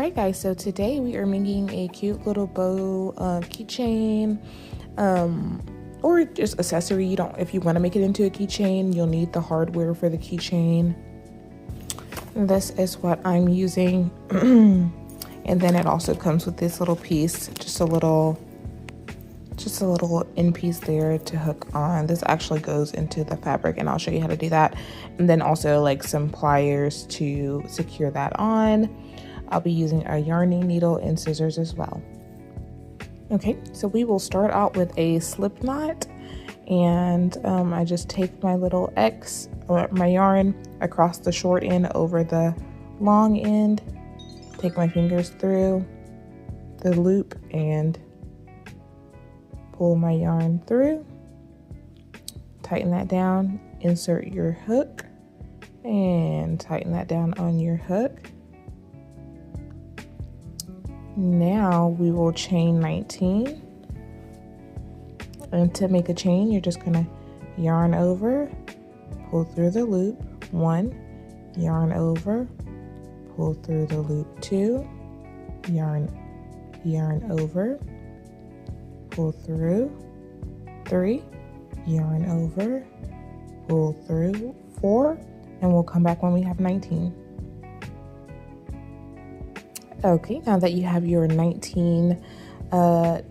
Alright guys, so today we are making a cute little bow keychain or just accessory. If you want to make it into a keychain, you'll need the hardware for the keychain. This is what I'm using. And then it also comes with this little piece, just a little end piece there to hook on. This actually goes into the fabric and I'll show you how to do that. And then also like some pliers to secure that on. I'll be using a yarning needle and scissors as well. Okay, so we will start out with a slip knot, and I just take my little X, or my yarn, across the short end over the long end, take my fingers through the loop and pull my yarn through, tighten that down, insert your hook, and tighten that down on your hook. Now we will chain 19, and to make a chain you're just gonna yarn over, pull through the loop 1, yarn over, pull through the loop 2, yarn over, pull through 3, yarn over, pull through 4, and we'll come back when we have 19. Okay, now that you have your 19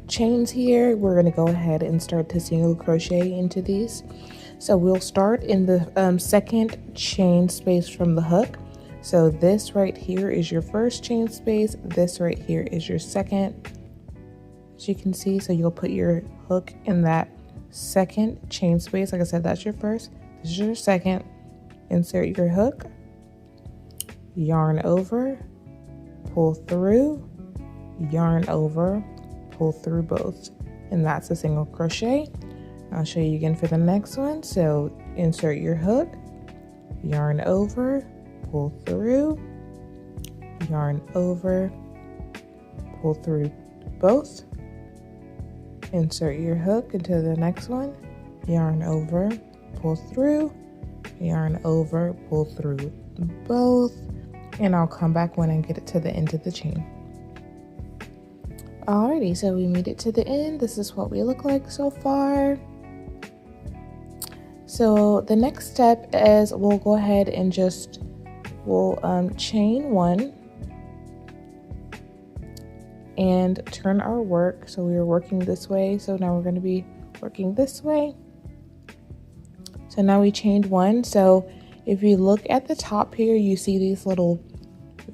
chains here, we're going to go ahead and start to single crochet into these. So we'll start in the second chain space from the hook. So this right here is your first chain space, this right here is your second, as you can see. So you'll put your hook in that second chain space. Like I said, that's your first, this is your second. Insert your hook, yarn over, pull through, yarn over, pull through both, and that's a single crochet. I'll show you again for the next one. So insert your hook, yarn over, pull through, yarn over, pull through both, insert your hook into the next one, yarn over, pull through, yarn over, pull through both, and I'll come back when I get it to the end of the chain. Alrighty, so we made it to the end. This is what we look like so far. So the next step is we'll go ahead and we'll chain 1 and turn our work. So we were working this way, so now we're going to be working this way. So now we chained 1. So if you look at the top here, you see these little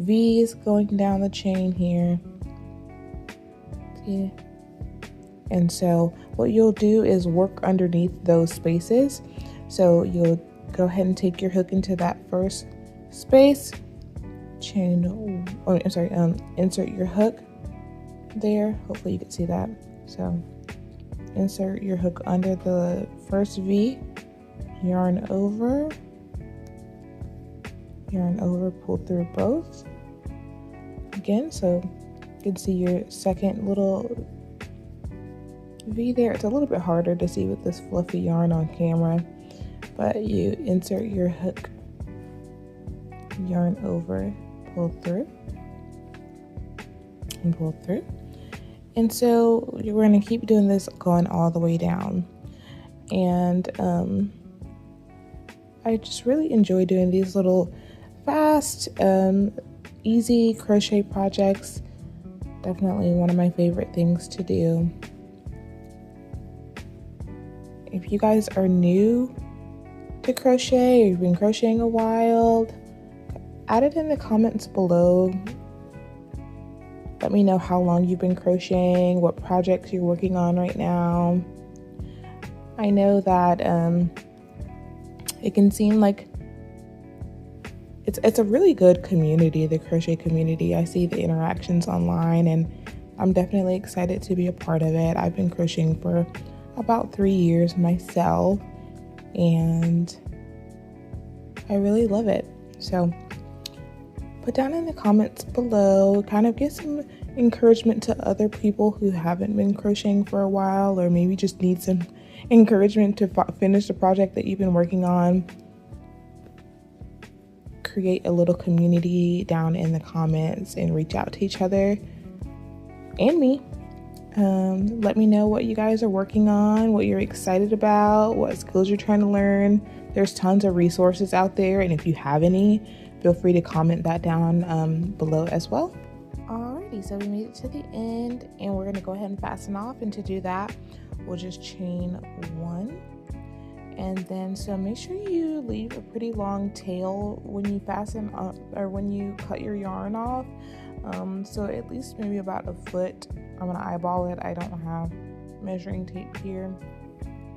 V's going down the chain here. See? And so what you'll do is work underneath those spaces. So you'll go ahead and take your hook into that first space, insert your hook there. Hopefully you can see that. So insert your hook under the first V, yarn over, pull through both again, so you can see your second little V there. It's a little bit harder to see with this fluffy yarn on camera, but you insert your hook, yarn over, pull through, and pull through. And so we're going to keep doing this going all the way down. And I just really enjoy doing these little fast, easy crochet projects. Definitely one of my favorite things to do. If you guys are new to crochet, or you've been crocheting a while, add it in the comments below. Let me know how long you've been crocheting, what projects you're working on right now. I know that it can seem like it's a really good community, the crochet community. I see the interactions online and I'm definitely excited to be a part of it. I've been crocheting for about 3 years myself and I really love it. So put down in the comments below, kind of give some encouragement to other people who haven't been crocheting for a while, or maybe just need some encouragement to finish the project that you've been working on. create a little community down in the comments and reach out to each other and me. Let me know what you guys are working on, what you're excited about, what skills you're trying to learn. There's tons of resources out there, and if you have any, feel free to comment that down below as well. Alrighty, so we made it to the end, and we're gonna go ahead and fasten off. And to do that, we'll just chain 1, and then so make sure you leave a pretty long tail when you fasten up, or when you cut your yarn off. So at least maybe about a foot. I'm gonna eyeball it. I don't have measuring tape here.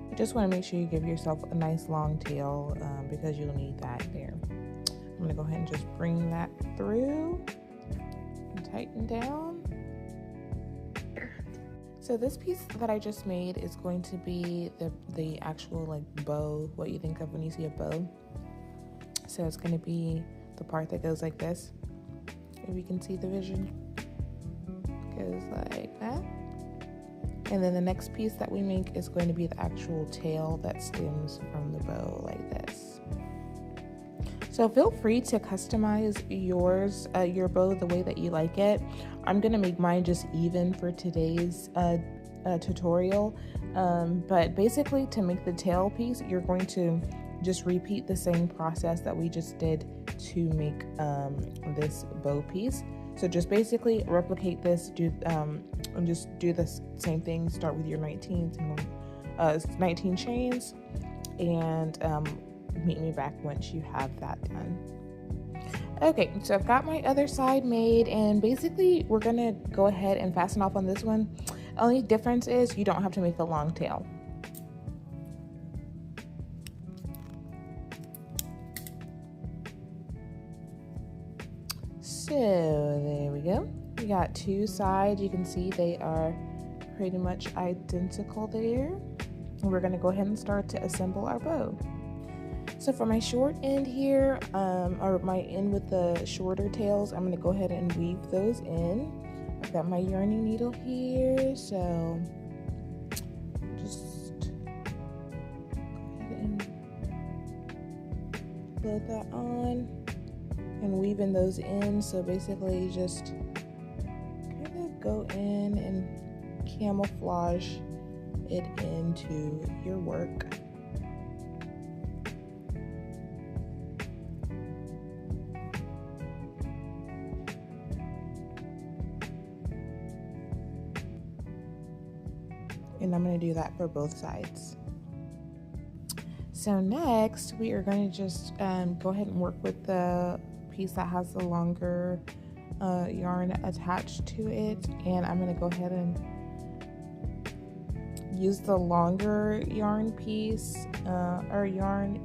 You just want to make sure you give yourself a nice long tail because you'll need that there. I'm gonna go ahead and just bring that through and tighten down. So this piece that I just made is going to be the actual like bow, what you think of when you see a bow. So it's going to be the part that goes like this. If you can see the vision, goes like that. And then the next piece that we make is going to be the actual tail that stems from the bow like this. So feel free to customize yours, your bow the way that you like it. I'm gonna make mine just even for today's tutorial. But basically, to make the tail piece, you're going to just repeat the same process that we just did to make this bow piece. So just basically replicate this, and just do the same thing. Start with your 19 chains, and meet me back once you have that done. Okay, so I've got my other side made, and basically we're gonna go ahead and fasten off on this one. Only difference is you don't have to make a long tail. So there we go. We got 2 sides. You can see they are pretty much identical there. And we're gonna go ahead and start to assemble our bow. So for my short end here, or my end with the shorter tails, I'm gonna go ahead and weave those in. I've got my yarning needle here, so just go ahead and load that on and weave in those in. So basically just kind of go in and camouflage it into your work. And I'm going to do that for both sides. So next we are going to just go ahead and work with the piece that has the longer yarn attached to it, and I'm going to go ahead and use the longer yarn piece or yarn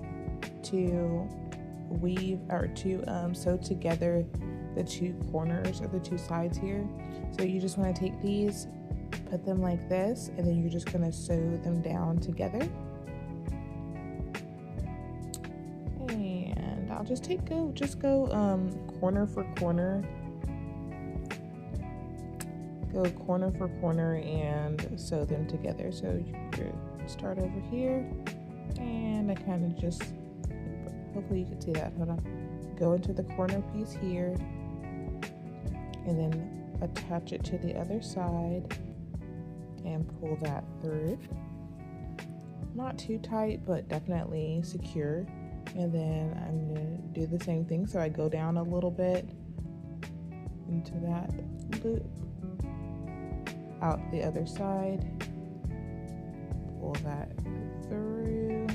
to weave or to sew together the 2 corners or the 2 sides here. So you just want to take these, put them like this, and then you're just going to sew them down together. And I'll just go corner for corner. Go corner for corner and sew them together. So you start over here, and I kind of just, hopefully you can see that, hold on. Go into the corner piece here, and then attach it to the other side and pull that through. Not too tight, but definitely secure. And then I'm gonna do the same thing. So I go down a little bit into that loop, out the other side, pull that through.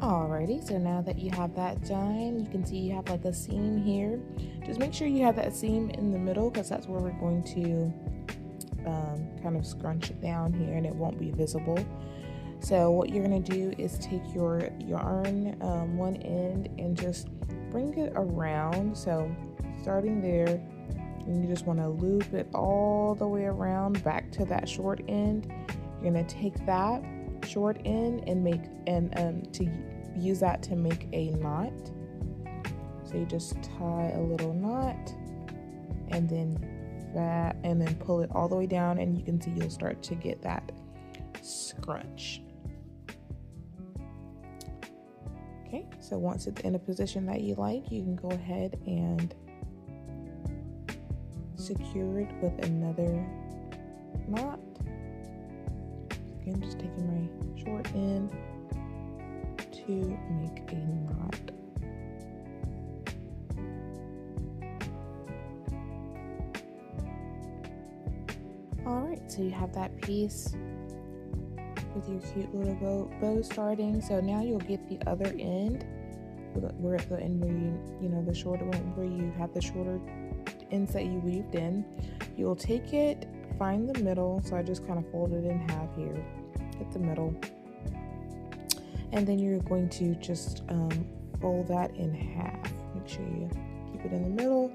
Alrighty, so now that you have that done, you can see you have like a seam here. Just make sure you have that seam in the middle, because that's where we're going to kind of scrunch it down here, and it won't be visible. So what you're going to do is take your yarn, one end, and just bring it around. So starting there, and you just want to loop it all the way around back to that short end. You're going to take that short end and make to use that to make a knot. So you just tie a little knot, and then pull it all the way down, and you can see you'll start to get that scrunch. Okay, so once it's in a position that you like, you can go ahead and secure it with another knot. Again, just taking my short end to make a knot. All right, so you have that piece with your cute little bow starting. So now you'll get the other end, we're at the end where you know, the shorter one where you have the shorter ends that you weaved in. You'll take it, find the middle. So I just kind of fold it in half here, hit the middle, and then you're going to just fold that in half. Make sure you keep it in the middle,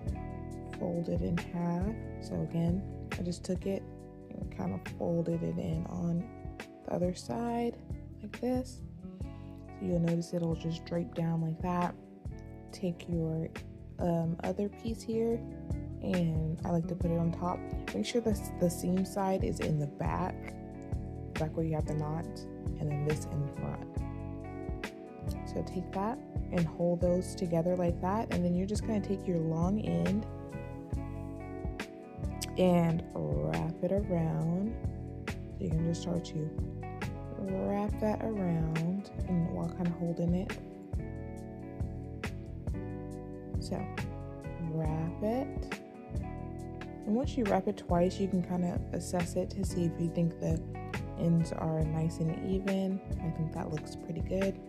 fold it in half. So again, I just took it and kind of folded it in on the other side like this. So you'll notice it'll just drape down like that. Take your other piece here, and I like to put it on top. Make sure the seam side is in the back where you have the knot, and then this in the front. So take that and hold those together like that, and then you're just going to take your long end and wrap it around. So you can just start to wrap that around, and while kind of holding it. So wrap it, and once you wrap it twice, you can kind of assess it to see if you think the ends are nice and even. I think that looks pretty good.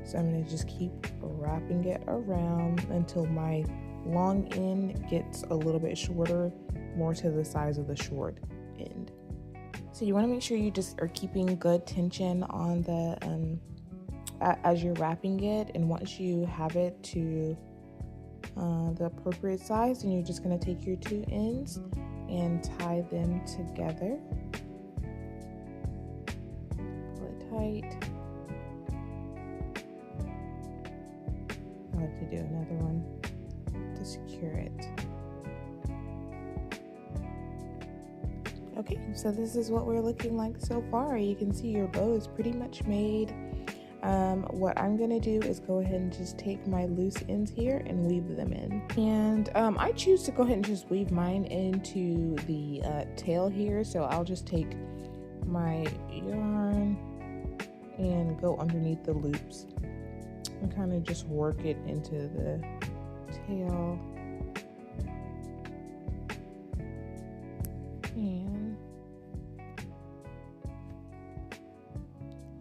So I'm going to just keep wrapping it around until my long end gets a little bit shorter, more to the size of the short end. So you want to make sure you just are keeping good tension on the as you're wrapping it, and once you have it to the appropriate size, then you're just going to take your two ends and tie them together. Pull it tight. I like to do another one to secure it. Okay, so this is what we're looking like so far. You can see your bow is pretty much made. What I'm gonna do is go ahead and just take my loose ends here and weave them in. And I choose to go ahead and just weave mine into the tail here. So I'll just take my yarn and go underneath the loops and kind of just work it into the tail. And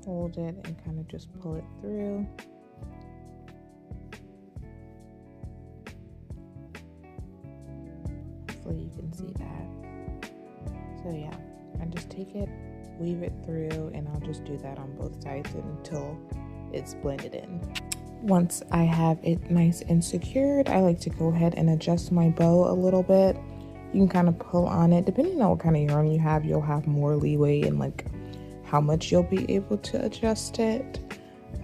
hold it and kind of just pull it through. Hopefully you can see that. So yeah, I just take it, weave it through, and I'll just do that on both sides until it's blended in. Once I have it nice and secured, I like to go ahead and adjust my bow a little bit. You can kind of pull on it. Depending on what kind of yarn you have, you'll have more leeway in like how much you'll be able to adjust it.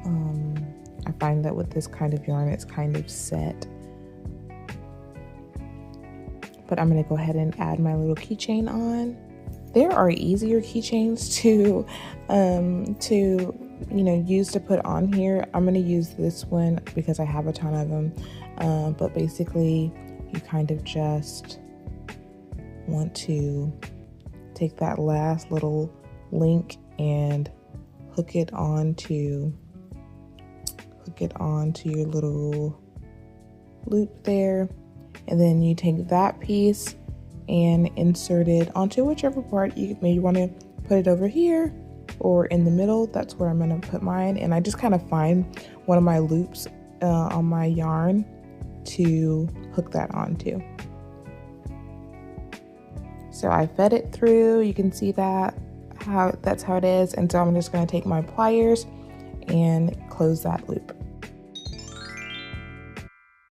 I find that with this kind of yarn, it's kind of set. But I'm going to go ahead and add my little keychain on. There are easier keychains to use to put on here. I'm going to use this one because I have a ton of them. But basically, you kind of just want to take that last little link and hook it onto your little loop there, and then you take that piece and insert it onto whichever part you maybe want to put it over here or in the middle. That's where I'm going to put mine, and I just kind of find one of my loops on my yarn to hook that onto. So I fed it through. You can see that's how it is. And so I'm just going to take my pliers and close that loop.